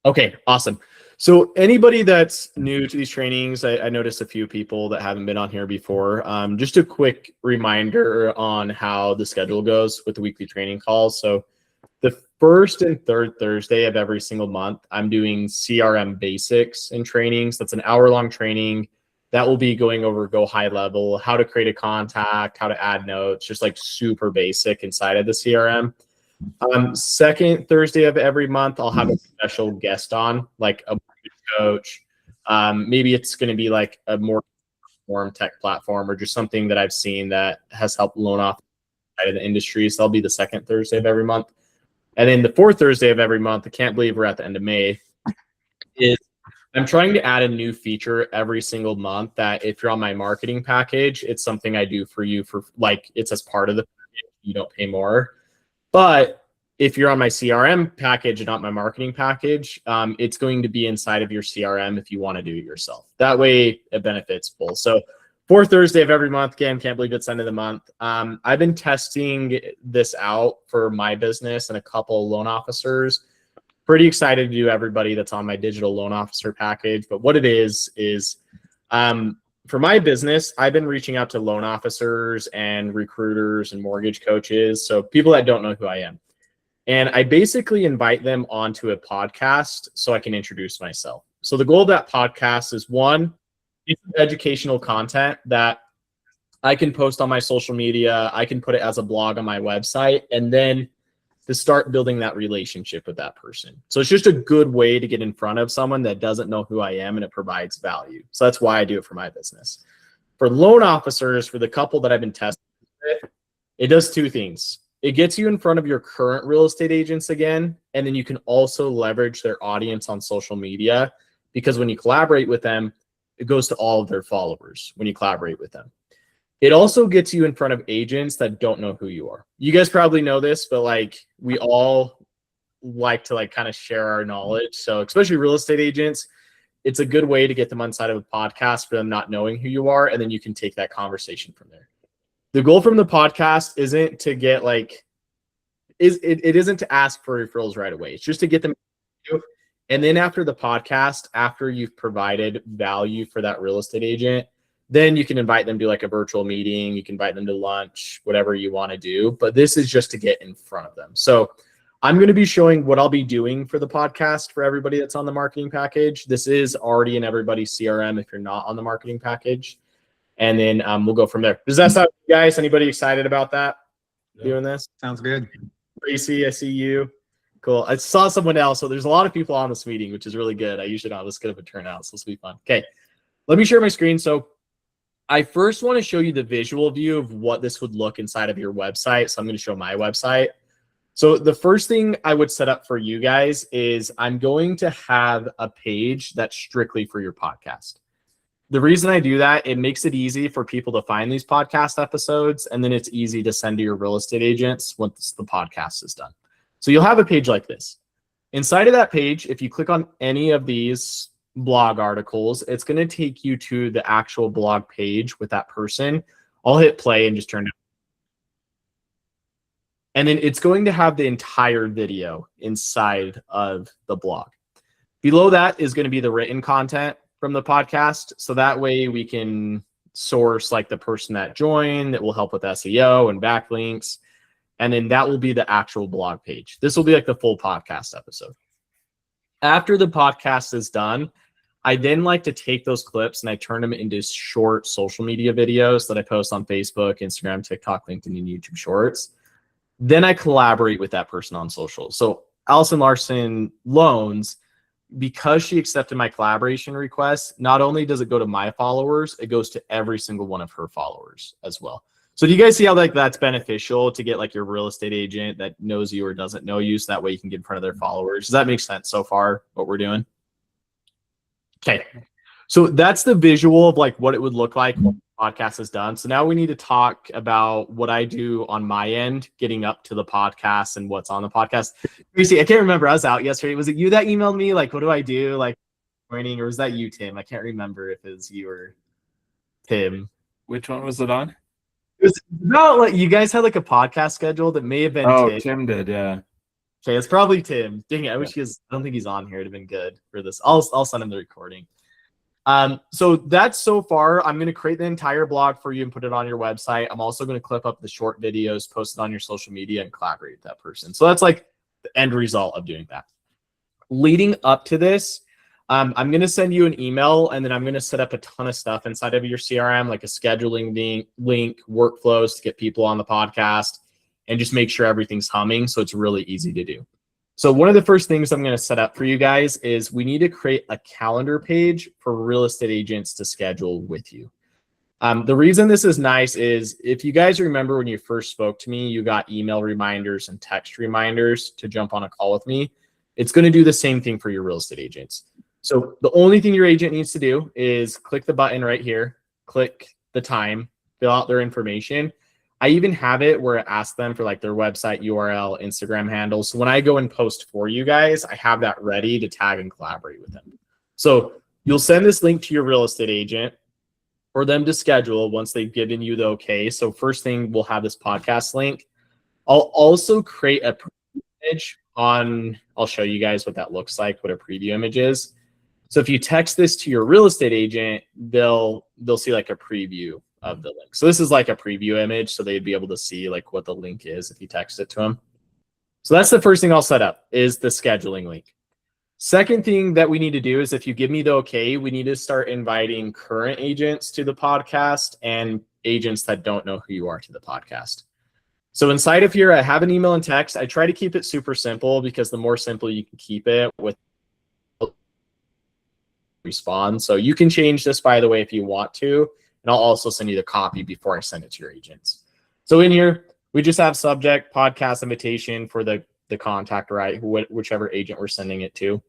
Okay, awesome. So anybody that's new to these trainings, I noticed a few people that haven't been on here before. Just a quick reminder on how the schedule goes with the weekly training calls. So the first and third Thursday of every single month, I'm doing CRM basics and trainings. That's an hour-long training that will be going over Go High Level, how to create a contact, how to add notes, just like super basic inside of the CRM. Second Thursday of every month, I'll have a special guest on, like a coach. Maybe it's going to be like a more form tech platform or just something that I've seen that has helped loan off out of the industry. So that'll be the second Thursday of every month. And then the fourth Thursday of every month, I can't believe we're at the end of May, is I'm trying to add a new feature every single month that if you're on my marketing package, it's something I do for you for like, it's as part of the package, you don't pay more. But if you're on my CRM package and not my marketing package, it's going to be inside of your CRM if you want to do it yourself. That way it benefits both. So fourth Thursday of every month, again, can't believe it's end of the month. I've been testing this out for my business and a couple of loan officers. Pretty excited to do everybody that's on my digital loan officer package. But what it is for my business, I've been reaching out to loan officers and recruiters and mortgage coaches. So people that don't know who I am. And I basically invite them onto a podcast so I can introduce myself. So the goal of that podcast is one, it's educational content that I can post on my social media. I can put it as a blog on my website and then to start building that relationship with that person. So it's just a good way to get in front of someone that doesn't know who I am and it provides value. So that's why I do it for my business. For loan officers, for the couple that I've been testing with, it does two things. It gets you in front of your current real estate agents again, and then you can also leverage their audience on social media because when you collaborate with them, it goes to all of their followers when you collaborate with them. It also gets you in front of agents that don't know who you are. You guys probably know this, but like we all like to like kind of share our knowledge. So especially real estate agents, it's a good way to get them on side of a podcast for them not knowing who you are, and then you can take that conversation from there. The goal from the podcast isn't to get like, it isn't to ask for referrals right away. It's just to get them. And then after the podcast, after you've provided value for that real estate agent, then you can invite them to like a virtual meeting. You can invite them to lunch, whatever you want to do. But this is just to get in front of them. So I'm going to be showing what I'll be doing for the podcast for everybody that's on the marketing package. This is already in everybody's CRM if you're not on the marketing package. And then we'll go from there. Does that sound good, guys? Anybody excited about that? Yep. Doing this? Sounds good. Tracy, I see you. Cool. I saw someone else. So there's a lot of people on this meeting, which is really good. I usually don't have this good of a turnout, so this will be fun. Okay. Let me share my screen. So I first want to show you the visual view of what this would look inside of your website. So I'm going to show my website. So the first thing I would set up for you guys is I'm going to have a page that's strictly for your podcast. The reason I do that, it makes it easy for people to find these podcast episodes, and then it's easy to send to your real estate agents once the podcast is done. So you'll have a page like this. Inside of that page, if you click on any of these blog articles, it's going to take you to the actual blog page with that person. I'll hit play and just turn it on. And then it's going to have the entire video inside of the blog. Below that is going to be the written content from the podcast. So that way we can source like the person that joined that will help with SEO and backlinks. And then that will be the actual blog page. This will be like the full podcast episode. After the podcast is done, I then like to take those clips and I turn them into short social media videos that I post on Facebook, Instagram, TikTok, LinkedIn, and YouTube Shorts. Then I collaborate with that person on social. So Allison Larson Loans, because she accepted my collaboration request, not only does it go to my followers, it goes to every single one of her followers as well. So do you guys see how like that's beneficial to get like your real estate agent that knows you or doesn't know you, so that way you can get in front of their followers? Does that make sense so far, what we're doing? Okay. So that's the visual of like what it would look like when the podcast is done. So now we need to talk about what I do on my end, getting up to the podcast and what's on the podcast. Tracy, I can't remember. I was out yesterday. Was it you that emailed me? Like, what do I do? Like, morning, or was that you, Tim? I can't remember if it was you or Tim. Which one was it on? It was about like you guys had like a podcast schedule that may have been Tim did, yeah. Okay, it's probably Tim. Dang it, I wish I don't think he's on here. It'd have been good for this. I'll send him the recording. So that's so far. I'm going to create the entire blog for you and put it on your website. I'm also going to clip up the short videos, post it on your social media, and collaborate with that person. So that's like the end result of doing that. Leading up to this, I'm going to send you an email, and then I'm going to set up a ton of stuff inside of your CRM, like a scheduling link, workflows to get people on the podcast, and just make sure everything's humming so it's really easy to do. So one of the first things I'm going to set up for you guys is we need to create a calendar page for real estate agents to schedule with you. The reason this is nice is if you guys remember when you first spoke to me, you got email reminders and text reminders to jump on a call with me. It's going to do the same thing for your real estate agents. So the only thing your agent needs to do is click the button right here, click the time, fill out their information. I even have it where it asks them for like their website URL, Instagram handles. So when I go and post for you guys, I have that ready to tag and collaborate with them. So you'll send this link to your real estate agent for them to schedule once they've given you the okay. So first thing, we'll have this podcast link. I'll also create a image on, I'll show you guys what that looks like, what a preview image is. So if you text this to your real estate agent, they'll see like a preview of the link. So this is like a preview image, so they'd be able to see like what the link is if you text it to them. So that's the first thing I'll set up is the scheduling link. Second thing that we need to do is if you give me the okay, we need to start inviting current agents to the podcast and agents that don't know who you are to the podcast. So inside of here, I have an email and text. I try to keep it super simple because the more simple you can keep it with respond. So you can change this, by the way, if you want to, and I'll also send you the copy before I send it to your agents. So in here, we just have subject, podcast invitation for the contact, right? Whichever agent we're sending it to.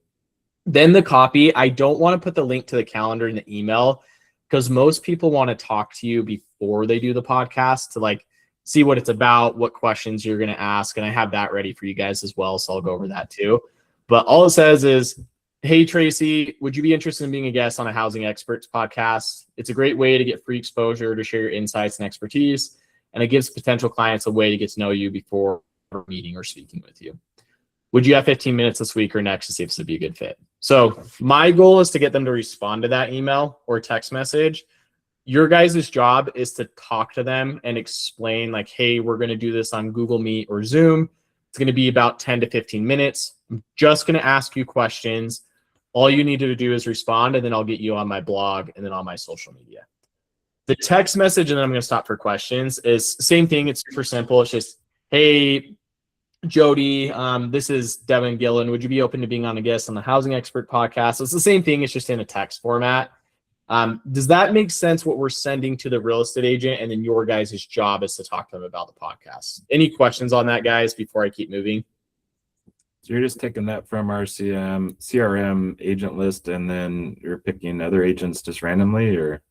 Then the copy, I don't want to put the link to the calendar in the email because most people want to talk to you before they do the podcast to like see what it's about, what questions you're going to ask. And I have that ready for you guys as well. So I'll go over that too. But all it says is, hey, Tracy, would you be interested in being a guest on a Housing Experts podcast? It's a great way to get free exposure to share your insights and expertise. And it gives potential clients a way to get to know you before meeting or speaking with you. Would you have 15 minutes this week or next to see if this would be a good fit? So my goal is to get them to respond to that email or text message. Your guys' job is to talk to them and explain like, hey, we're going to do this on Google Meet or Zoom. It's going to be about 10 to 15 minutes. I'm just going to ask you questions. All you need to do is respond, and then I'll get you on my blog and then on my social media. The text message, and then I'm going to stop for questions, is same thing. It's super simple. It's just, hey, Jody, this is Deven Gillen. Would you be open to being on a guest on the Housing Expert podcast? So it's the same thing. It's just in a text format. Does that make sense what we're sending to the real estate agent? And then your guys' job is to talk to them about the podcast. Any questions on that, guys, before I keep moving? So you're just taking that from our CRM agent list, and then you're picking other agents just randomly, or?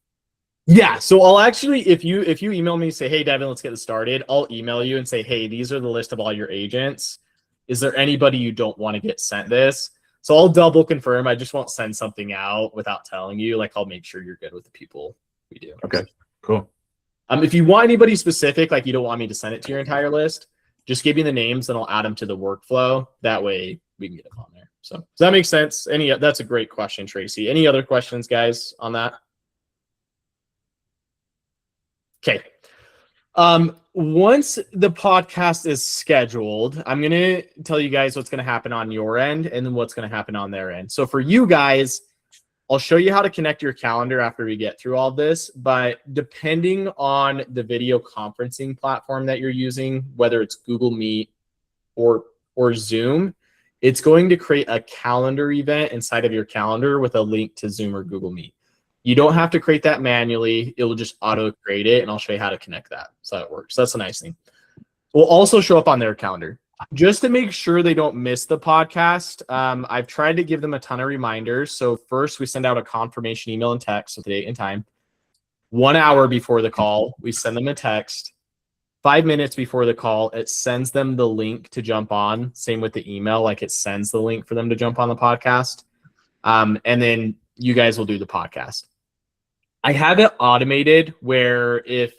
Yeah. So I'll actually, if you email me, say, hey, Deven, let's get this started. I'll email you and say, hey, these are the list of all your agents. Is there anybody you don't want to get sent this? So I'll double confirm. I just won't send something out without telling you. Like I'll make sure you're good with the people we do. Okay, cool. If you want anybody specific, like you don't want me to send it to your entire list, just give me the names and I'll add them to the workflow. That way we can get them on there. So does that make sense? That's a great question, Tracy. Any other questions, guys, on that? Okay. Once the podcast is scheduled, I'm going to tell you guys what's going to happen on your end and then what's going to happen on their end. So for you guys, I'll show you how to connect your calendar after we get through all this, but depending on the video conferencing platform that you're using, whether it's Google Meet or Zoom, it's going to create a calendar event inside of your calendar with a link to Zoom or Google Meet. You don't have to create that manually. It will just auto create it, and I'll show you how to connect that. So it works. That's a nice thing. We'll also show up on their calendar. Just to make sure they don't miss the podcast, I've tried to give them a ton of reminders. So first, we send out a confirmation email and text with the date and time. 1 hour before the call, we send them a text. 5 minutes before the call, it sends them the link to jump on. Same with the email, like it sends the link for them to jump on the podcast. And then you guys will do the podcast. I have it automated where if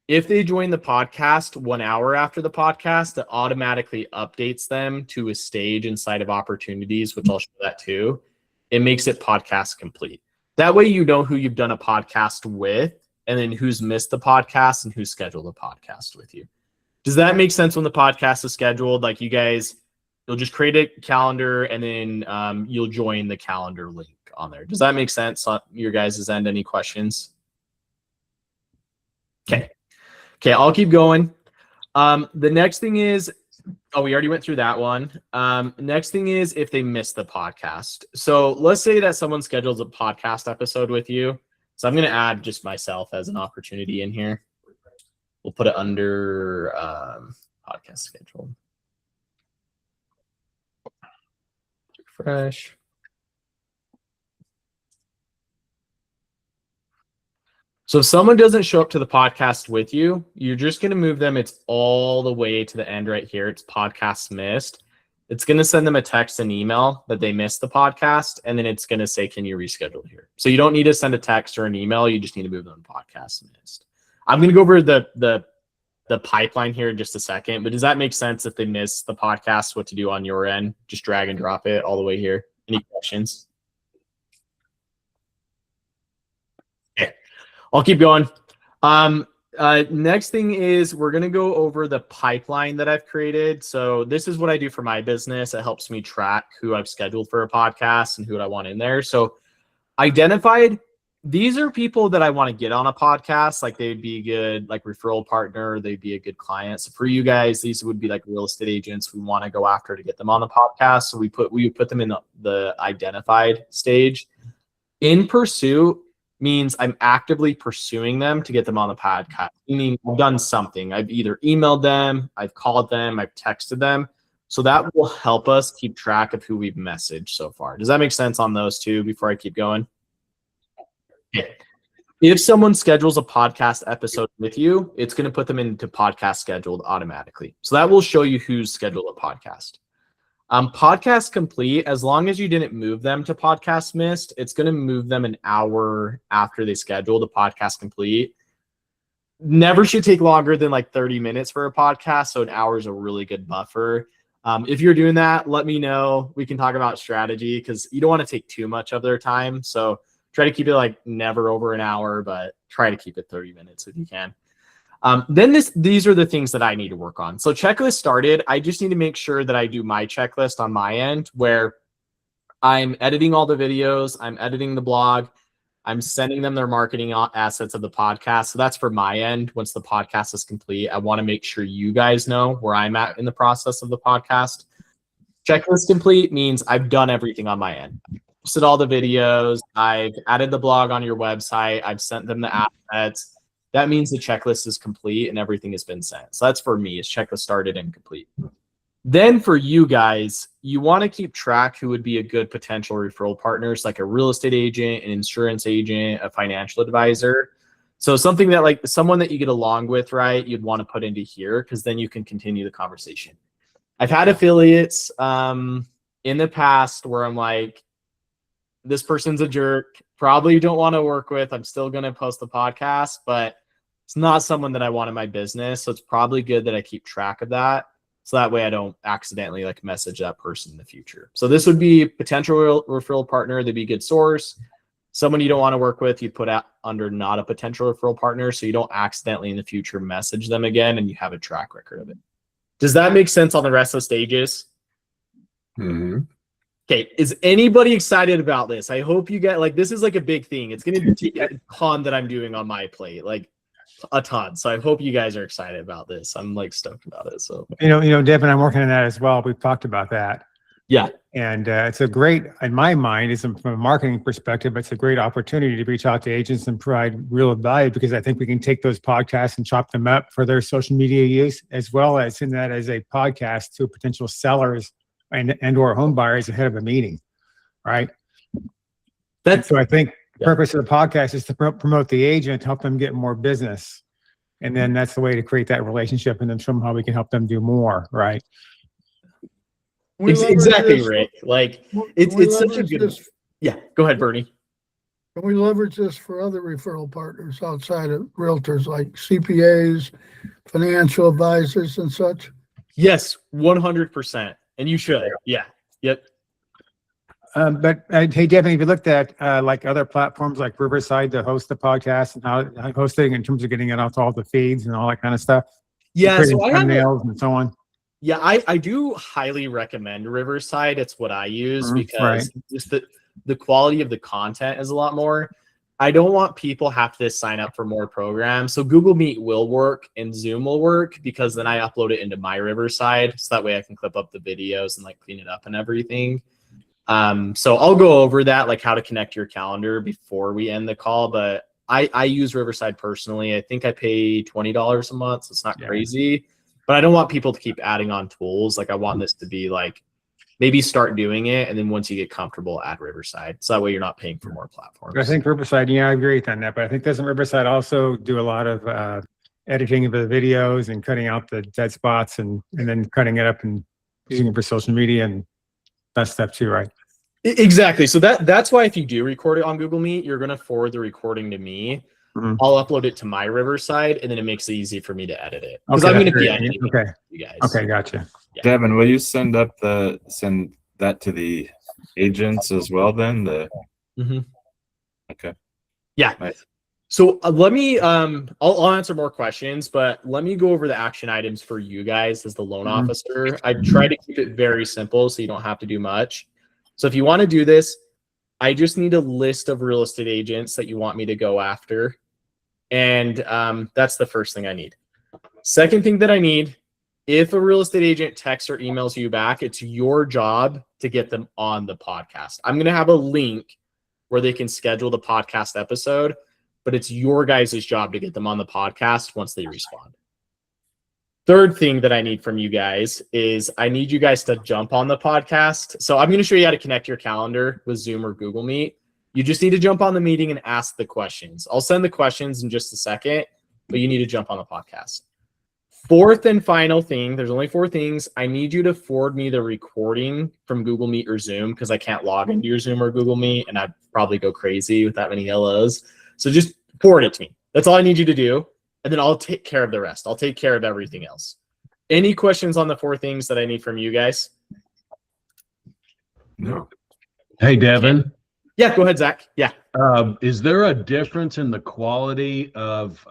If they join the podcast 1 hour after the podcast, it automatically updates them to a stage inside of opportunities, which I'll show that too. It makes it podcast complete. That way you know who you've done a podcast with, and then who's missed the podcast and who's scheduled a podcast with you. Does that make sense when the podcast is scheduled? Like you guys, you'll just create a calendar and then you'll join the calendar link on there. Does that make sense on your guys' end? Any questions? Okay, I'll keep going. The next thing is, we already went through that one. Next thing is if they miss the podcast. So let's say that someone schedules a podcast episode with you. So I'm going to add just myself as an opportunity in here. We'll put it under podcast schedule. Refresh. So if someone doesn't show up to the podcast with you, you're just going to move them. It's all the way to the end right here. It's podcast missed. It's going to send them a text and email that they missed the podcast. And then it's going to say, can you reschedule here? So you don't need to send a text or an email. You just need to move them to podcast missed. I'm going to go over the pipeline here in just a second, but does that make sense if they miss the podcast, what to do on your end? Just drag and drop it all the way here. Any questions? Okay. I'll keep going. Next thing is we're going to go over the pipeline that I've created. So this is what I do for my business. It helps me track who I've scheduled for a podcast and who I want in there. So identified, these are people that I want to get on a podcast. Like they'd be a good like referral partner. They'd be a good client. So for you guys, these would be like real estate agents we want to go after to get them on the podcast. So we put them in the identified stage. In pursuit means I'm actively pursuing them to get them on the podcast. Meaning I've done something. I've either emailed them, I've called them, I've texted them. So that will help us keep track of who we've messaged so far. Does that make sense on those two before I keep going? Okay. If someone schedules a podcast episode with you, it's going to put them into podcast scheduled automatically. So that will show you who's scheduled a podcast. Podcast complete, as long as you didn't move them to podcast missed, it's going to move them an hour after they schedule the podcast complete. Never should take longer than like 30 minutes for a podcast. So an hour is a really good buffer. If you're doing that, let me know. We can talk about strategy because you don't want to take too much of their time. So try to keep it like never over an hour, but try to keep it 30 minutes if you can. Then these are the things that I need to work on. So checklist started. I just need to make sure that I do my checklist on my end where I'm editing all the videos. I'm editing the blog. I'm sending them their marketing assets of the podcast. So that's for my end. Once the podcast is complete, I want to make sure you guys know where I'm at in the process of the podcast. Checklist complete means I've done everything on my end. I've posted all the videos. I've added the blog on your website. I've sent them the assets. That means the checklist is complete and everything has been sent. So that's for me, is checklist started and complete. Then for you guys, you want to keep track who would be a good potential referral partners, like a real estate agent, an insurance agent, a financial advisor. So something that like someone that you get along with, right? You'd want to put into here because then you can continue the conversation. I've had affiliates in the past where I'm like, this person's a jerk, probably don't want to work with. I'm still going to post the podcast, but it's not someone that I want in my business. So it's probably good that I keep track of that. So that way I don't accidentally like message that person in the future. So this would be potential referral partner. They'd be a good source. Someone you don't want to work with, you put out under not a potential referral partner. So you don't accidentally in the future message them again and you have a track record of it. Does that make sense on the rest of the stages? Mm-hmm. Okay, is anybody excited about this? I hope you get like this is like a big thing. It's going to be a ton that I'm doing on my plate, like a ton. So I hope you guys are excited about this. I'm like stoked about it. So Deven, I'm working on that as well. We've talked about that. Yeah, and it's a great, in my mind, is from a marketing perspective, it's a great opportunity to reach out to agents and provide real value because I think we can take those podcasts and chop them up for their social media use, as well as send that as a podcast to potential sellers and or home buyers ahead of a meeting, right? So I think the purpose of the podcast is to promote the agent, help them get more business. And then that's the way to create that relationship and then show them how we can help them do more, right? Exactly, Rick. Like it's such a good. Yeah, go ahead, Bernie. Can we leverage this for other referral partners outside of realtors like CPAs, financial advisors and such? Yes, 100%. And you should. Yeah. Yep. But hey, Devin, have you looked at like other platforms like Riverside to host the podcast and how hosting in terms of getting it out to all the feeds and all that kind of stuff? Yeah. Creating So I have thumbnails and so on. Yeah, I do highly recommend Riverside. It's what I use because just the quality of the content is a lot more. I don't want people have to sign up for more programs. So Google Meet will work and Zoom will work because then I upload it into my Riverside. So that way I can clip up the videos and like clean it up and everything. So I'll go over that, like how to connect your calendar before we end the call. But I use Riverside personally. I think I pay $20 a month. So it's not crazy. But I don't want people to keep adding on tools. Like I want this to be like, maybe start doing it. And then once you get comfortable, add Riverside. So that way you're not paying for more platforms. I think Riverside, yeah, I agree on that. But I think doesn't Riverside also do a lot of editing of the videos and cutting out the dead spots and then cutting it up and using it for social media and that stuff too, right? Exactly. So that's why if you do record it on Google Meet, you're going to forward the recording to me. Mhm. I'll upload it to my Riverside, and then it makes it easy for me to edit it. Because Okay, I'm going to that's be great. editing it Okay. for you guys. Okay, gotcha. Yeah. Devin, will you send that to the agents as well then? Mhm. Okay. Yeah. Nice. So let me, I'll answer more questions, but let me go over the action items for you guys as the loan officer. I try to keep it very simple so you don't have to do much. So if you want to do this, I just need a list of real estate agents that you want me to go after. And that's the first thing I need. Second thing that I need, if a real estate agent texts or emails you back, it's your job to get them on the podcast. I'm going to have a link where they can schedule the podcast episode, but it's your guys' job to get them on the podcast once they respond. Third thing that I need from you guys is I need you guys to jump on the podcast. So I'm going to show you how to connect your calendar with Zoom or Google Meet. You just need to jump on the meeting and ask the questions. I'll send the questions in just a second, but you need to jump on the podcast. Fourth and final thing, there's only 4 things. I need you to forward me the recording from Google Meet or Zoom because I can't log into your Zoom or Google Meet and I'd probably go crazy with that many hellos. So just forward it to me. That's all I need you to do. And then I'll take care of the rest. I'll take care of everything else. Any questions on the 4 things that I need from you guys? No. Hey, Devin. Yeah, go ahead, Zach. Yeah. Is there a difference in the quality of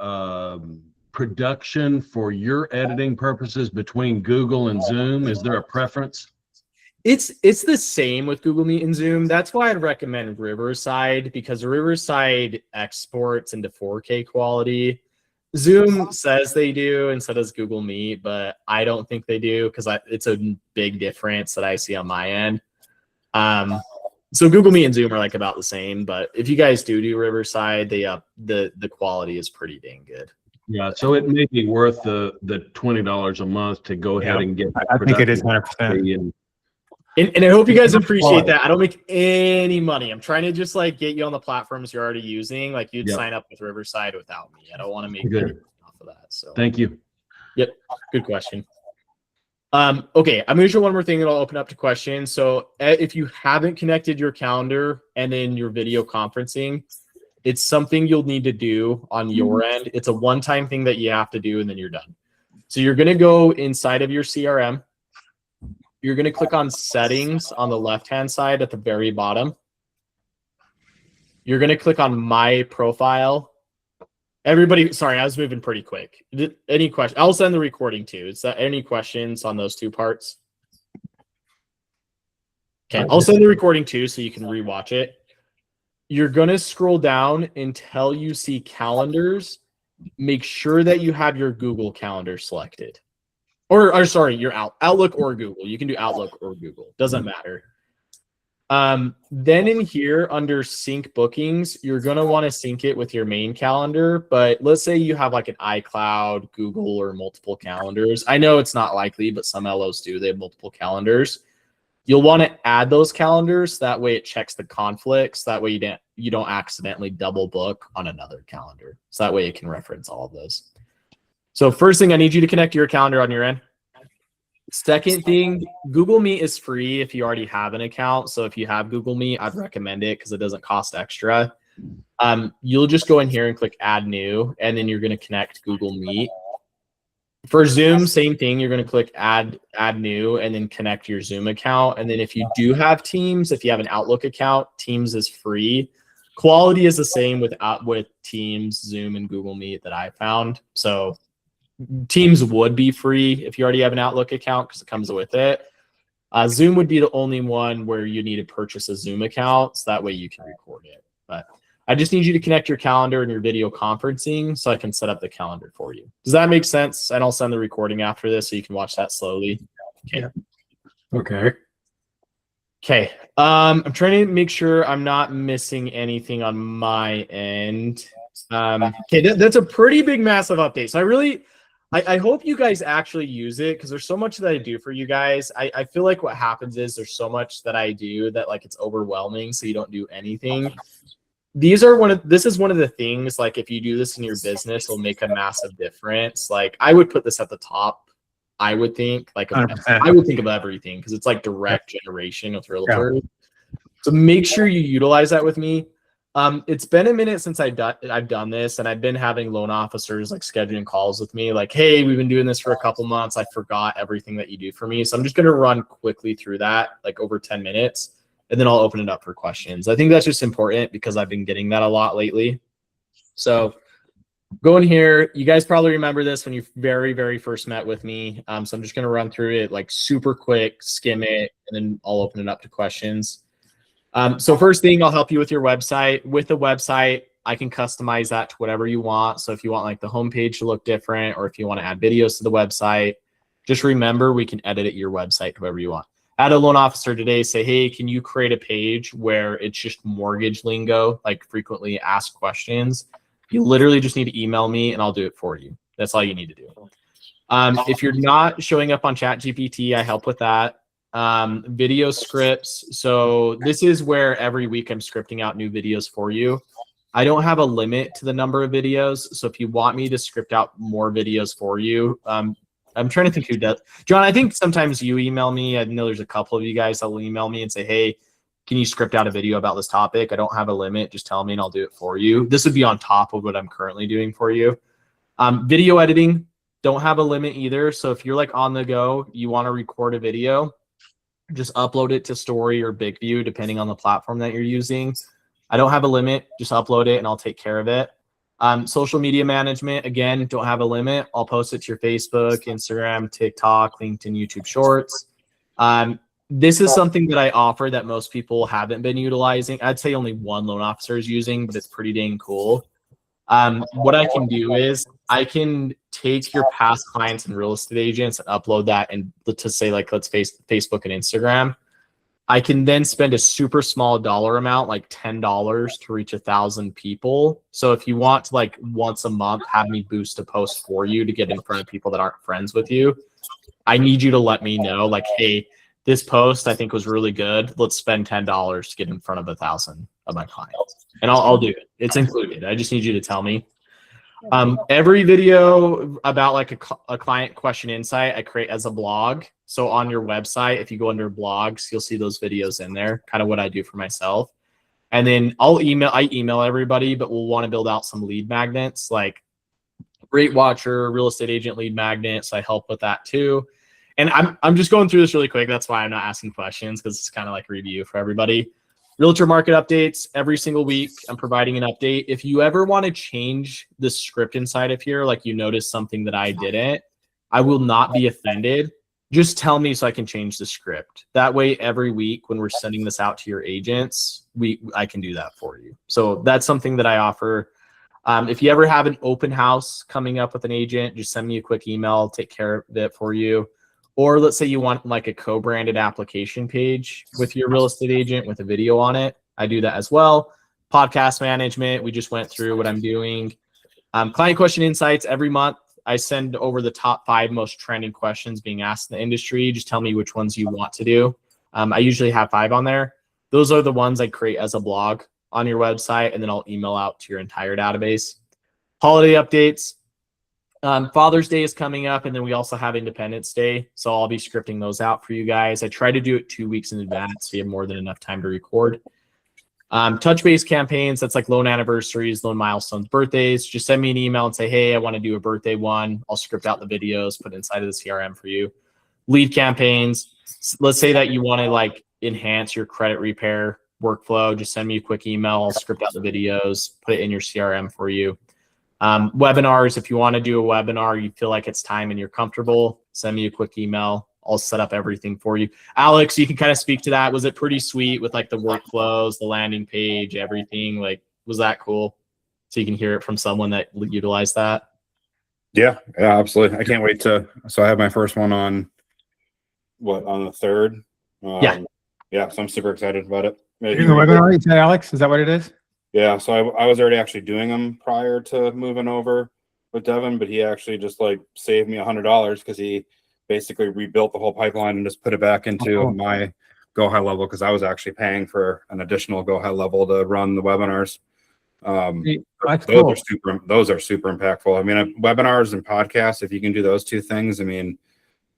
production for your editing purposes between Google and Zoom? Is there a preference? It's the same with Google Meet and Zoom. That's why I'd recommend Riverside because Riverside exports into 4K quality. Zoom says they do, and so does Google Meet, but I don't think they do because it's a big difference that I see on my end. So Google Meet and Zoom are like about the same, but if you guys do Riverside, the quality is pretty dang good. Yeah, so it may be worth the $20 a month to go ahead and get. I think it is 100%. And I hope you guys appreciate that. I don't make any money. I'm trying to just like get you on the platforms you're already using. Like you'd sign up with Riverside without me. I don't want to make money off of that. So Thank you. Yep. Good question. Okay, I'm going to show one more thing and I'll open up to questions. So if you haven't connected your calendar and then your video conferencing, it's something you'll need to do on your end. It's a one-time thing that you have to do and then you're done. So you're going to go inside of your CRM. You're going to click on settings on the left-hand side at the very bottom. You're going to click on my profile. Everybody, sorry, I was moving pretty quick. Any questions? I'll send the recording too. Is that any questions on those 2 parts? Okay, I'll send the recording too so you can rewatch it. You're going to scroll down until you see calendars. Make sure that you have your Google Calendar selected. Or sorry, your Outlook or Google. You can do Outlook or Google. Doesn't matter. Then in here under sync bookings, you're going to want to sync it with your main calendar. But let's say you have like an iCloud, Google, or multiple calendars. I know it's not likely, but some LOs do. They have multiple calendars. You'll want to add those calendars. That way it checks the conflicts. That way you don't accidentally double book on another calendar. So that way it can reference all of those. So first thing, I need you to connect your calendar on your end. Second thing, Google Meet is free if you already have an account. So if you have Google Meet, I'd recommend it because it doesn't cost extra. You'll just go in here and click add new, and then you're going to connect Google Meet. For Zoom, same thing. You're going to click add new and then connect your Zoom account. And then if you do have Teams, if you have an Outlook account, Teams is free. Quality is the same with Teams, Zoom, and Google Meet that I found. So Teams would be free if you already have an Outlook account because it comes with it. Zoom would be the only one where you need to purchase a Zoom account, so that way you can record it. But I just need you to connect your calendar and your video conferencing so I can set up the calendar for you. Does that make sense? And I'll send the recording after this so you can watch that slowly. Okay. Yeah. Okay. Okay. I'm trying to make sure I'm not missing anything on my end. Okay, that's a pretty big, massive update. So I hope you guys actually use it because there's so much that I do for you guys. I feel like what happens is there's so much that I do that like it's overwhelming, so you don't do anything. This is one of the things, like if you do this in your business, it'll make a massive difference. Like I would put this at the top. I would think I would think of everything because it's like direct generation with Realtor. Yeah. So make sure you utilize that with me. It's been a minute since I've done this, and I've been having loan officers like scheduling calls with me like, hey, we've been doing this for a couple months. I forgot everything that you do for me. So I'm just going to run quickly through that, like over 10 minutes. And then I'll open it up for questions. I think that's just important because I've been getting that a lot lately. So go in here. You guys probably remember this when you very, very first met with me. So I'm just going to run through it like super quick, skim it, and then I'll open it up to questions. So first thing, I'll help you with your website. With the website, I can customize that to whatever you want. So if you want like the homepage to look different, or if you want to add videos to the website, just remember we can edit your website however you want. Add a loan officer today, say, hey, can you create a page where it's just mortgage lingo, like frequently asked questions? You literally just need to email me and I'll do it for you. That's all you need to do. If you're not showing up on ChatGPT, I help with that. Video scripts. So this is where every week I'm scripting out new videos for you. I don't have a limit to the number of videos. So if you want me to script out more videos for you, I'm trying to think who does. John, I think sometimes you email me. I know there's a couple of you guys that will email me and say, hey, can you script out a video about this topic? I don't have a limit. Just tell me and I'll do it for you. This would be on top of what I'm currently doing for you. Video editing, don't have a limit either. So if you're like on the go, you want to record a video, just upload it to Story or Big View, depending on the platform that you're using. I don't have a limit. Just upload it and I'll take care of it. Social media management, again, don't have a limit. I'll post it to your Facebook, Instagram, TikTok, LinkedIn, YouTube Shorts. This is something that I offer that most people haven't been utilizing. I'd say only one loan officer is using, but it's pretty dang cool. What I can do is I can take your past clients and real estate agents and upload that and to say like, let's Facebook and Instagram. I can then spend a super small dollar amount, like $10 to reach 1,000 people. So if you want to like once a month, have me boost a post for you to get in front of people that aren't friends with you, I need you to let me know like, hey, this post I think was really good. Let's spend $10 to get in front of 1,000 of my clients. And I'll do it. It's included. I just need you to tell me. Every video about like a client question insight, I create as a blog. So on your website, if you go under blogs, you'll see those videos in there, kind of what I do for myself. And then I email everybody, but we'll want to build out some lead magnets like Rate Watcher, real estate agent lead magnets. I help with that too. And I'm just going through this really quick. That's why I'm not asking questions, because it's kind of like a review for everybody. Realtor market updates every single week. I'm providing an update. If you ever want to change the script inside of here, like you notice something that I didn't, I will not be offended. Just tell me so I can change the script. That way, every week when we're sending this out to your agents, I can do that for you. So that's something that I offer. If you ever have an open house coming up with an agent, just send me a quick email. I'll take care of it for you. Or let's say you want like a co-branded application page with your real estate agent with a video on it. I do that as well. Podcast management, we just went through what I'm doing. Client question insights every month. I send over the top 5 most trending questions being asked in the industry. Just tell me which ones you want to do. I usually have 5 on there. Those are the ones I create as a blog on your website, and then I'll email out to your entire database. Holiday updates. Father's Day is coming up, and then we also have Independence Day. So I'll be scripting those out for you guys. I try to do it 2 weeks in advance so you have more than enough time to record. Touch base campaigns, that's like loan anniversaries, loan milestones, birthdays. Just send me an email and say, hey, I want to do a birthday one. I'll script out the videos, put it inside of the CRM for you. Lead campaigns. Let's say that you want to like enhance your credit repair workflow. Just send me a quick email. I'll script out the videos, put it in your CRM for you. Webinars, if you want to do a webinar, you feel like it's time and you're comfortable, send me a quick email. I'll set up everything for you. Alex, you can kind of speak to that. Was it pretty sweet with like the workflows, the landing page, everything? Like, was that cool? So you can hear it from someone that utilized that. Yeah, absolutely. I can't wait to. So I have my first one on the 3rd. Yeah, so I'm super excited about it. You're doing a webinar, you said, Alex? Is that what it is? Yeah, so I was already actually doing them prior to moving over with Deven, but he actually just like saved me $100 because he basically rebuilt the whole pipeline and just put it back into my Go High level because I was actually paying for an additional Go High level to run the webinars. Those are super impactful. I mean, webinars and podcasts, if you can do those two things, I mean,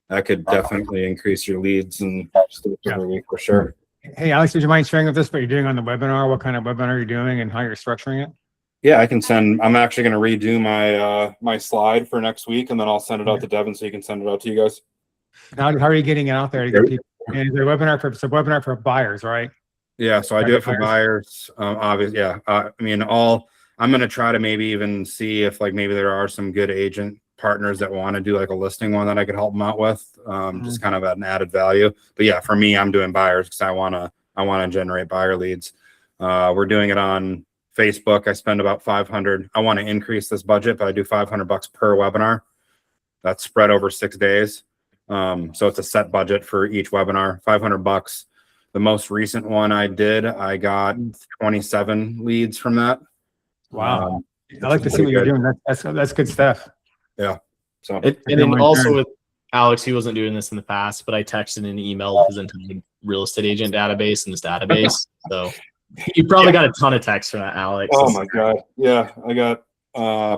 that could definitely increase your leads and every week for sure. Hey, Alex, would you mind sharing with us what you're doing on the webinar? What kind of webinar you're doing and how you're structuring it? Yeah, I can send. I'm actually going to redo my my slide for next week, and then I'll send it out to Deven so you can send it out to you guys. How are you getting it out there to get people? And the webinar for buyers, right? Yeah, so I do it for buyers. Obviously, yeah. I mean, I'm going to try to maybe even see if like maybe there are some good agent partners that want to do like a listing one that I could help them out with, just kind of at an added value. But yeah, for me, I'm doing buyers because I want to generate buyer leads. We're doing it on Facebook. I spend about $500. I want to increase this budget, but I do $500 per webinar. That's spread over 6 days. So it's a set budget for each webinar, $500. The most recent one I did, I got 27 leads from that. Wow. I like to see what you're doing. That's good stuff. Yeah. So and then also with Alex, he wasn't doing this in the past, but I texted an email his entire real estate agent database in this database. So you probably got a ton of texts from that, Alex. Oh my God. Yeah. I got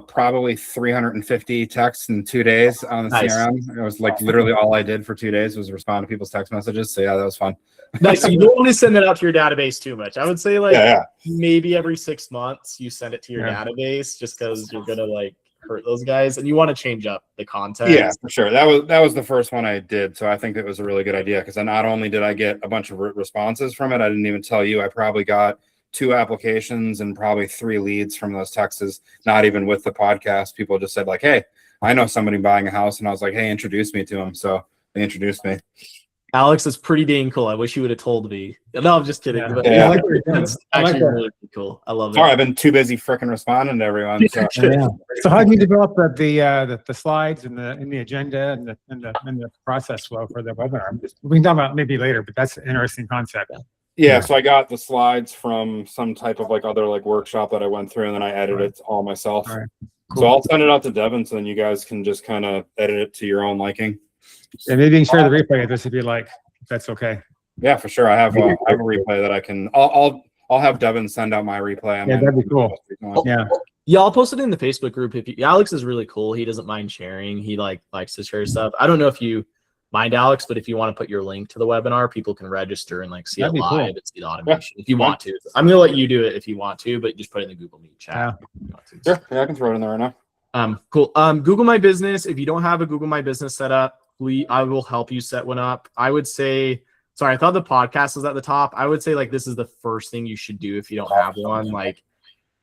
probably 350 texts in 2 days on the CRM. It was like literally all I did for 2 days was respond to people's text messages. So yeah, that was fun. Nice. So you don't want to send it out to your database too much. I would say like maybe every 6 months you send it to your database just because you're gonna like hurt those guys and you want to change up the content. Yeah, for sure. That was the first one I did. So I think it was a really good idea because not only did I get a bunch of responses from it, I didn't even tell you. I probably got 2 applications and probably 3 leads from those texts, not even with the podcast. People just said like, hey, I know somebody buying a house. And I was like, hey, introduce me to them. So they introduced me. Alex, is pretty dang cool. I wish you would have told me. No, I'm just kidding. Yeah. But I like that's actually really cool. I love it. Sorry, I've been too busy freaking responding to everyone. So. So how do you develop the slides and the agenda and the process flow for the webinar? We can talk about maybe later, but that's an interesting concept. Yeah, so I got the slides from some type of like other like workshop that I went through, and then I edited it all myself. All right. Cool. So I'll send it out to Deven, so then you guys can just kind of edit it to your own liking. And maybe you can share the replay of this if you like. If that's okay. Yeah, for sure. I have a replay that I can. I'll have Deven send out my replay. That'd be cool. Yeah, I'll post it in the Facebook group. Alex is really cool. He doesn't mind sharing. He likes to share stuff. I don't know if you mind, Alex, but if you want to put your link to the webinar, people can register and like see it live and see the automation if you want to. I'm gonna let you do it if you want to, but just put it in the Google Meet chat. Sure, yeah, I can throw it in there right now. Cool. Google My Business. If you don't have a Google My Business set up, I will help you set one up. I would say, sorry, I thought the podcast was at the top. I would say like this is the first thing you should do if you don't have one. Like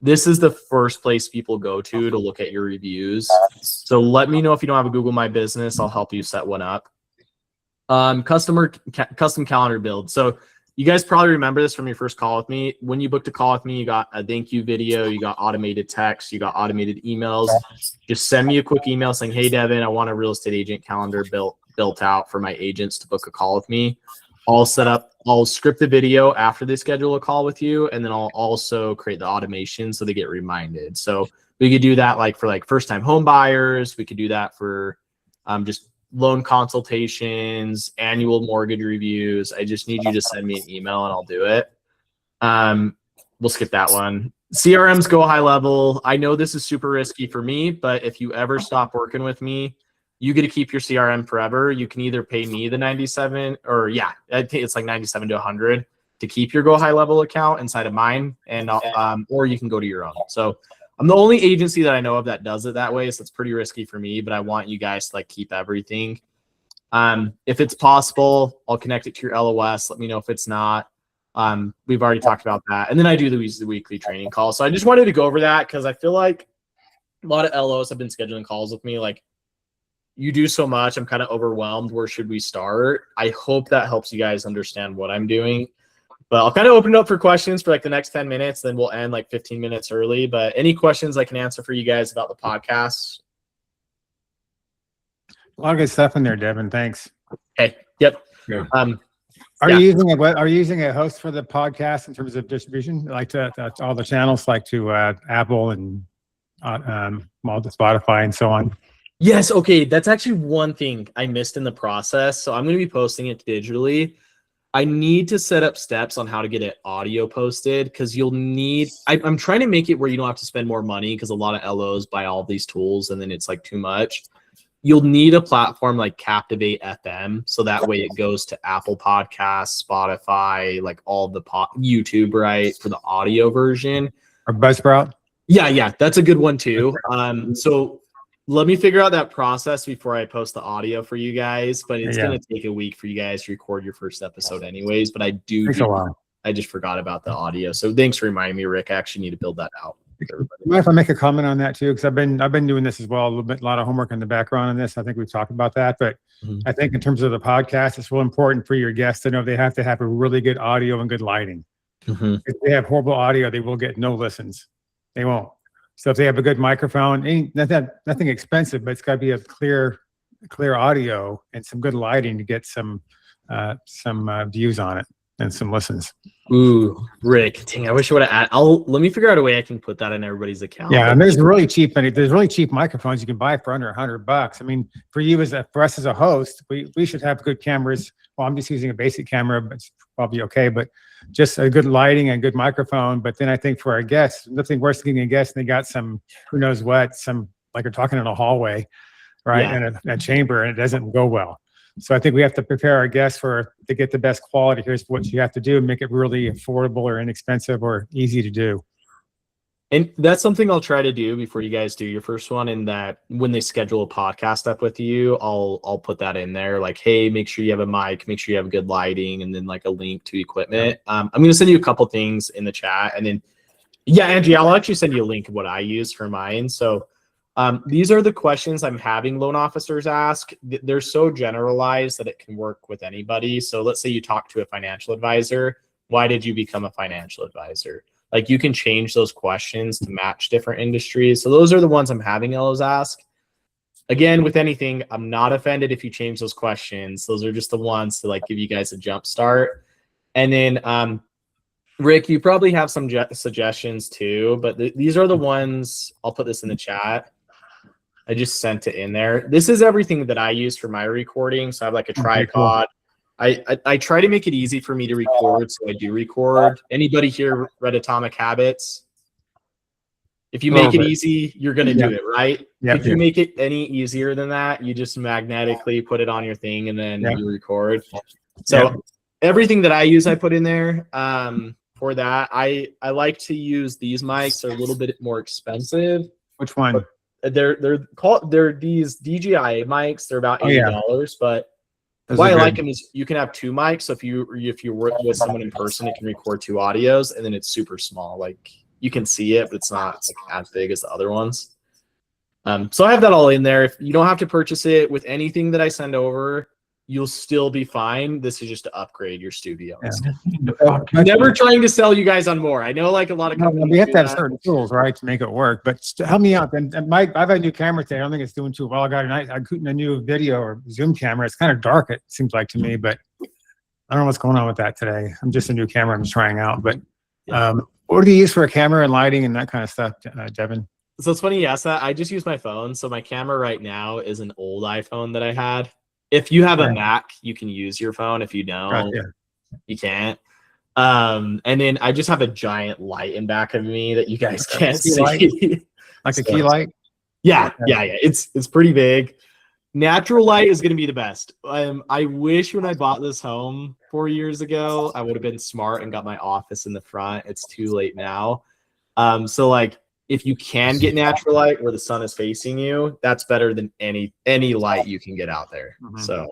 this is the first place people go to look at your reviews. So let me know if you don't have a Google My Business. I'll help you set one up. Custom calendar build. So you guys probably remember this from your first call with me. When you booked a call with me, you got a thank you video, you got automated text, you got automated emails. Just send me a quick email saying, hey, Deven, I want a real estate agent calendar built out for my agents to book a call with me. I'll script the video after they schedule a call with you. And then I'll also create the automation so they get reminded. So we could do that like for like first time home buyers. We could do that for just loan consultations, annual mortgage reviews. I just need you to send me an email and I'll do it. We'll skip that one. CRMs Go High level. I know this is super risky for me, but if you ever stop working with me, you get to keep your CRM forever. You can either pay me the 97 or I think it's like 97 to 100. to keep your Go High Level account inside of mine, and or you can go to your own. So I'm the only agency that I know of that does it that way. So it's pretty risky for me, but I want you guys to like keep everything. If it's possible, I'll connect it to your LOS. Let me know if it's not. We've already talked about that. And then I do the weekly training call. So I just wanted to go over that because I feel like a lot of LOs have been scheduling calls with me. Like, you do so much, I'm kind of overwhelmed. Where should we start? I hope that helps you guys understand what I'm doing. But I'll kind of open it up for questions for like the next 10 minutes. Then we'll end like 15 minutes early. But any questions I can answer for you guys about the podcast? A lot of good stuff in there, Deven. Thanks. Okay. Yep. Yeah. Are you using a host for the podcast in terms of distribution, like to all the channels, like to Apple and Spotify and so on? Yes. Okay. That's actually one thing I missed in the process. So I'm going to be posting it digitally. I need to set up steps on how to get it audio posted because you'll need, I'm trying to make it where you don't have to spend more money because a lot of LOs buy all these tools and then it's like too much. You'll need a platform like Captivate FM. So that way it goes to Apple Podcasts, Spotify, like all the YouTube, right? For the audio version. Or Buzzsprout? Yeah. That's a good one too. So let me figure out that process before I post the audio for you guys, but it's going to take a week for you guys to record your first episode anyways, but I just forgot about the audio. So thanks for reminding me, Rick. I actually need to build that out. Mind if I make a comment on that too? Because I've been doing this as well, a lot of homework in the background on this. I think we've talked about that, but I think in terms of the podcast, it's real important for your guests to know they have to have a really good audio and good lighting. If they have horrible audio, they will get no listens. They won't. So if they have a good microphone, nothing expensive, but it's got to be a clear audio and some good lighting to get some views on it and some listens. Ooh, Rick, dang, I wish I would have. Let me figure out a way I can put that in everybody's account. Yeah, and there's really cheap microphones you can buy for under $100. I mean, for us as a host, we should have good cameras. Well, I'm just using a basic camera, but it's probably okay. But just a good lighting and good microphone. But then I think for our guests, nothing worse than getting a guest and they got some who knows what, like they're talking in a hallway, right? Yeah. And a chamber, and it doesn't go well. So I think we have to prepare our guests to get the best quality. Here's what you have to do and make it really affordable or inexpensive or easy to do. And that's something I'll try to do before you guys do your first one. And that when they schedule a podcast up with you, I'll put that in there. Like, hey, make sure you have a mic, make sure you have good lighting, and then like a link to equipment. I'm going to send you a couple things in the chat, and then Angie, I'll actually send you a link of what I use for mine. So these are the questions I'm having loan officers ask. They're so generalized that it can work with anybody. So let's say you talk to a financial advisor. Why did you become a financial advisor? Like, you can change those questions to match different industries. So those are the ones I'm having LOs ask. Again, with anything, I'm not offended if you change those questions. Those are just the ones to like give you guys a jump start. And then Rick, you probably have some suggestions too, but these are the ones. I'll put this in the chat. I just sent it in there. This is everything that I use for my recording. So I have like a tripod. I try to make it easy for me to record, so I do record. Anybody here read Atomic Habits? If you make it easy, you're going to do it, right? If you make it any easier than that, you just magnetically put it on your thing and then you record. So everything that I use, I put in there. For that, I like to use these mics. They're a little bit more expensive. Which one? They're these DJI mics. They're about $80, but why I like them is you can have two mics. So if you work with someone in person, it can record two audios, and then it's super small. Like, you can see it, but it's not like as big as the other ones. So I have that all in there. If you don't have to purchase it with anything that I send over, you'll still be fine. This is just to upgrade your studio. I'm never trying to sell you guys on more. I know like a lot of companies we have to have certain tools, right, to make it work. But help me out. And I've had a new camera today. I don't think it's doing too well. I got a new video or Zoom camera. It's kind of dark, it seems like to me, but I don't know what's going on with that today. I'm just a new camera I'm trying out. But what do you use for a camera and lighting and that kind of stuff, Deven? So it's funny you asked that. I just use my phone. So my camera right now is an old iPhone that I had. If you have a Mac, you can use your phone. If you don't, you can't. And then I just have a giant light in back of me that you guys can't see. Like a key light? Yeah. It's pretty big. Natural light is going to be the best. I wish when I bought this home 4 years ago, I would have been smart and got my office in the front. It's too late now. So like if you can get natural light where the sun is facing you, that's better than any light you can get out there. Mhm. So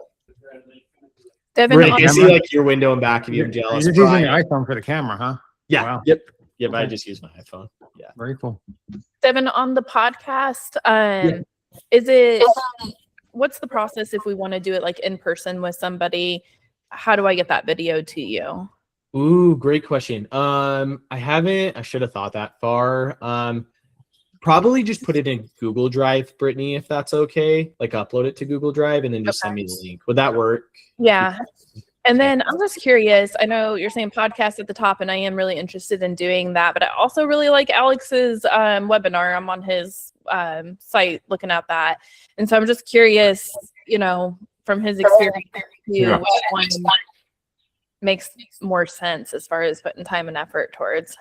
Deven, Rick, I on- see like your window in back of you. I'm jealous. You're using Brian. your iPhone for the camera, huh? Yeah. Wow. Yep. I Okay. just use my iPhone. Yeah. Very cool. Deven, on the podcast, what's the process if we want to do it like in person with somebody? How do I get that video to you? Ooh, great question. I should have thought that far. Probably just put it in Google Drive, Brittany, if that's okay. Like upload it to Google Drive and then just send me the link. Would that work? Yeah. And then I'm just curious. I know you're saying podcast at the top, and I am really interested in doing that. But I also really like Alex's webinar. I'm on his site looking at that, and so I'm just curious, from his experience, which one makes more sense as far as putting time and effort towards.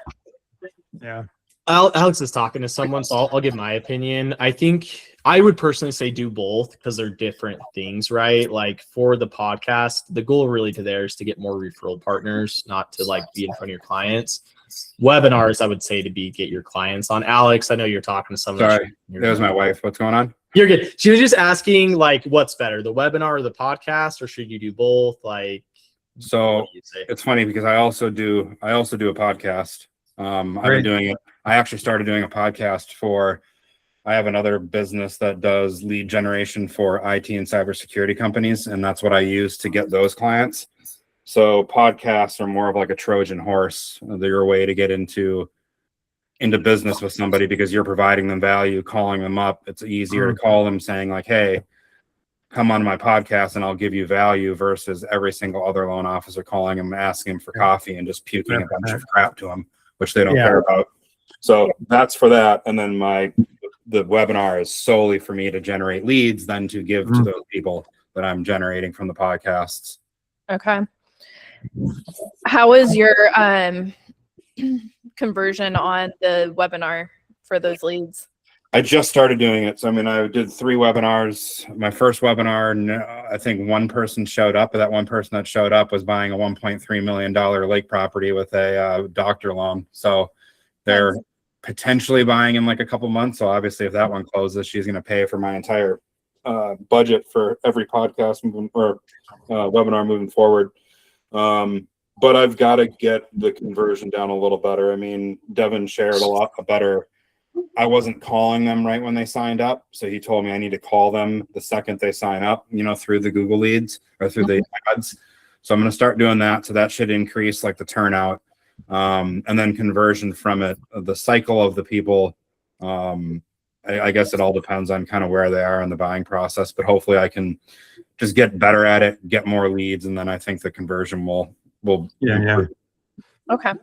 Yeah. Alex is talking to someone, so I'll give my opinion. I think I would personally say do both because they're different things, right? Like for the podcast, the goal really to there is to get more referral partners, not to like be in front of your clients. Webinars, I would say to get your clients on. Alex, I know you're talking to someone. Sorry, there's my wife. What's going on? You're good. She was just asking like, what's better, the webinar or the podcast, or should you do both? Like, So what do you say? it's funny because I also do a podcast. I've been doing it. I actually started doing a podcast I have another business that does lead generation for IT and cybersecurity companies, and that's what I use to get those clients. So podcasts are more of like a Trojan horse. They're your way to get into business with somebody because you're providing them value, calling them up. It's easier to call them saying like, hey, come on my podcast and I'll give you value versus every single other loan officer calling them, asking them for coffee and just puking a bunch of crap to them, which they don't care about. So that's for that. And then the webinar is solely for me to generate leads, then to give to those people that I'm generating from the podcasts. Okay. How is your conversion on the webinar for those leads? I just started doing it. So, I mean, I did 3 webinars. My first webinar, I think one person showed up, but that one person that showed up was buying a $1.3 million lake property with a doctor loan. So they're potentially buying in like a couple months. So obviously if that one closes, she's going to pay for my entire budget for every podcast or webinar moving forward. But I've got to get the conversion down a little better. I mean, Deven shared a lot better. I wasn't calling them right when they signed up. So he told me I need to call them the second they sign up, through the Google leads or through the ads. So I'm going to start doing that. So that should increase like the turnout. And then conversion from it, the cycle of the people. I guess it all depends on kind of where they are in the buying process, but hopefully I can just get better at it, get more leads. And then I think the conversion will improve. Okay.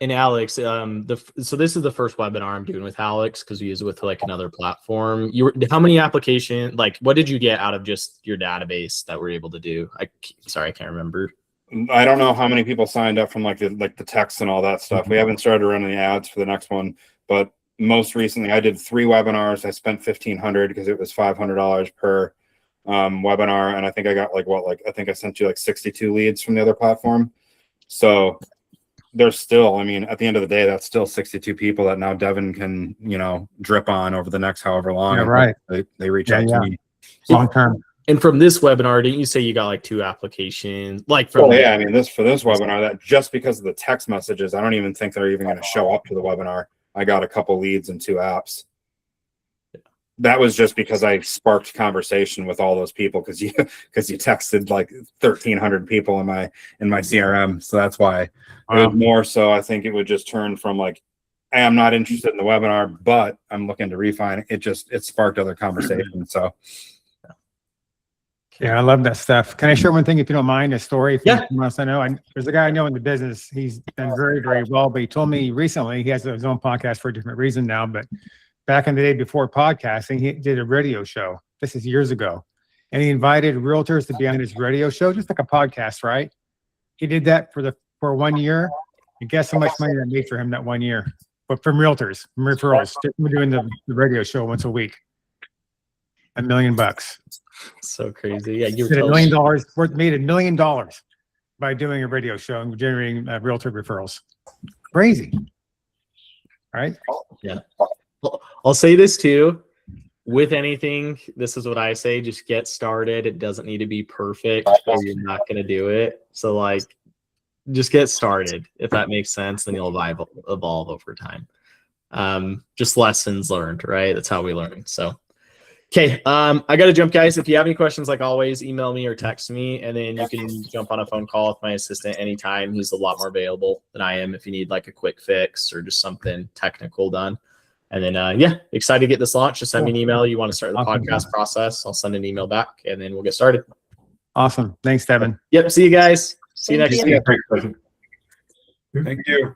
And Alex, so this is the first webinar I'm doing with Alex because we use it with like another platform. How many applications, like what did you get out of just your database that we're able to do? I can't remember. I don't know how many people signed up from like the text and all that stuff. We haven't started running the ads for the next one, but most recently I did 3 webinars. I spent $1,500 because it was $500 per webinar. And I think I got I think I sent you like 62 leads from the other platform. So there's still, I mean, at the end of the day, that's still 62 people that now Deven can, drip on over the next however long. Yeah, right. They reach out to me. Long term. And from this webinar, didn't you say you got like 2 applications? Like from I mean, for this webinar, that just because of the text messages, I don't even think they're even going to show up to the webinar. I got a couple leads and 2 apps. That was just because I sparked conversation with all those people because you texted like 1,300 people in my CRM. So that's why it was more so. I think it would just turn from like, hey, I'm not interested in the webinar, but I'm looking to refine it. It sparked other conversations. So. Yeah, I love that stuff. Can I share one thing, if you don't mind, a story from Yeah. someone else I know? There's a guy I know in the business. He's done very, very well, but he told me recently, he has his own podcast for a different reason now, but back in the day before podcasting, he did a radio show. This is years ago. And he invited realtors to be on his radio show, just like a podcast, right? He did that for 1 year. And guess how much money that made for him that 1 year? But from realtors, from referrals, just from doing the radio show once a week. $1 million. So crazy. Yeah, you were Did $1 telling million me. made $1 million by doing a radio show and generating realtor referrals. Crazy. All right. Yeah. I'll say this too. With anything, this is what I say, just get started. It doesn't need to be perfect or you're not going to do it. So like, just get started. If that makes sense, then you'll evolve over time. Just lessons learned, right? That's how we learn. So, okay. I got to jump, guys. If you have any questions, like always, email me or text me, and then you can jump on a phone call with my assistant anytime. He's a lot more available than I am if you need like a quick fix or just something technical done. And then, yeah, excited to get this launched. Just send me an email. You want to start the podcast process. I'll send an email back and then we'll get started. Awesome. Thanks, Deven. Yep. See you guys. See you next week. Thank you.